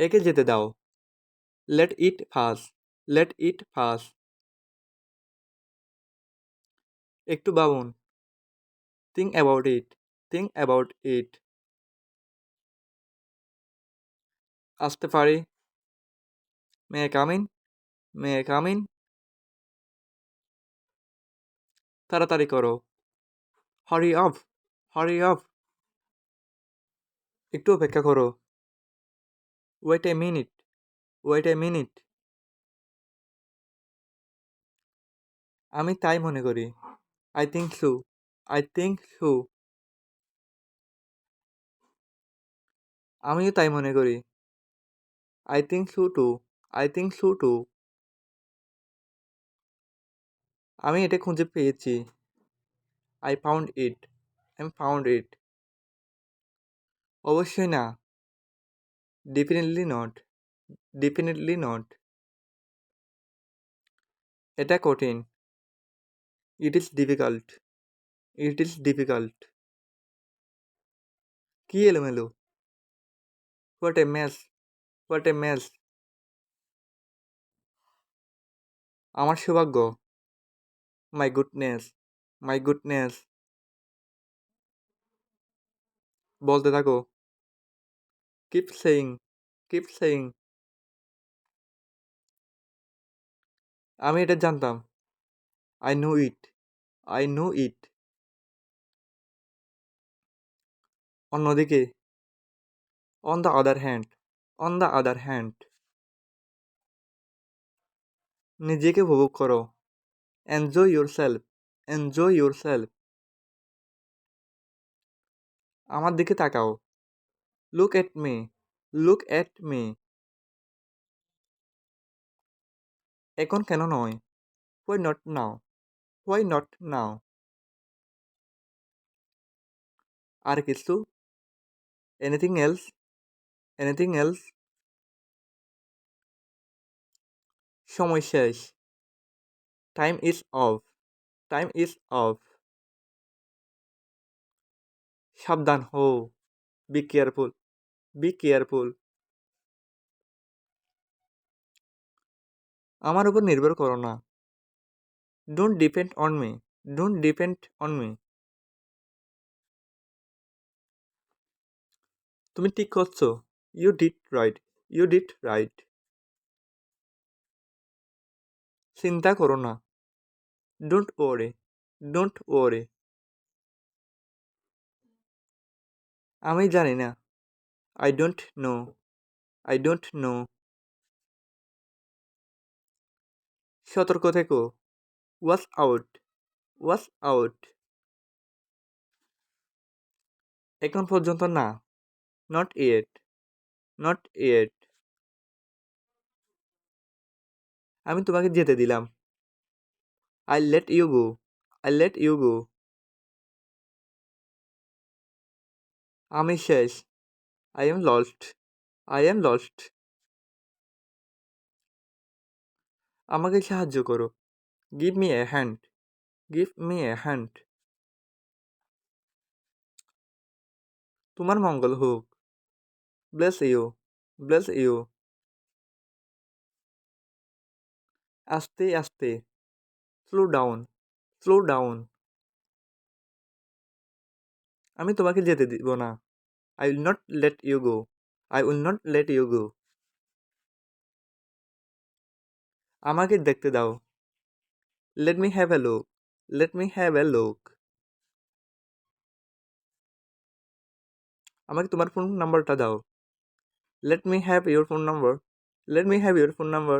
একে যেতে দাও। Let it pass. Let it pass. একটু ভাবুন। Think about it. Think about it. আসতে পারি? May I come in? May I come in? তাড়াতাড়ি করো। Hurry up. Hurry up. একটু অপেক্ষা করো। Wait a minute. Wait a minute. আমি তাই মনে করি। I think so. I think so. আমিও তাই মনে করি। I think so too. I think so too. আমি এটা খুঁজে পেয়েছি। I found it. I found it. অবশ্যই না। Definitely not. Definitely not. এটা কঠিন। It is difficult. It is difficult. কি এলোমেলো? What a mess. What a mess. আমার সৌভাগ্য। My goodness. My goodness. বলতে থাকো। Keep saying. Keep saying. আমি এটা জানতাম। I know it. I know it. অন্যদিকে। On the other hand. On the other hand. নিজেকে উপভোগ করো। Enjoy yourself. Enjoy yourself. আমার দিকে তাকাও। Look at me. Look at me. এখন কেন নয়? Why not now. Why not now. আর কিছু? Anything else? Anything else? সময় শেষ। Time is off. Time is off. সাবধান হও। Be careful. Be careful. আমার উপর নির্ভর করো না। Don't depend on me. Don't depend on me. তুমি ঠিক করছো। You did right. You did right. চিন্তা করো না। Don't worry. Don't worry. আমি জানি না। I don't know. I don't no. সতর্ক থেকো। Watch out. Watch out. এখন পর্যন্ত না। Not yet. Not yet. আমি তোমাকে যেতে দিলাম। I let you go. I let you go. আমি শেষ। I am lost. I am lost. আমাকে সাহায্য করো। Give me a hand. Give me a hand. তোমার মঙ্গল হোক। Bless you. Bless you. আস্তে আস্তে। Slow down. Slow down. আমি তোমাকে যেতে দিব না। I will not let you go. I will not let you go. আমাকে দেখতে দাও। Let me have a look. Let me have a look. আমাকে তোমার ফোন নাম্বারটা দাও। Let me have your phone number. Let me have your phone number.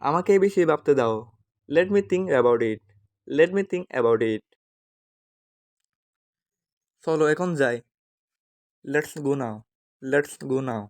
আমাকে এই বিষয়ে ভাবতে দাও। Let me think about it. Let me think about it. চলো এখন যাই। Let's go now. Let's go now.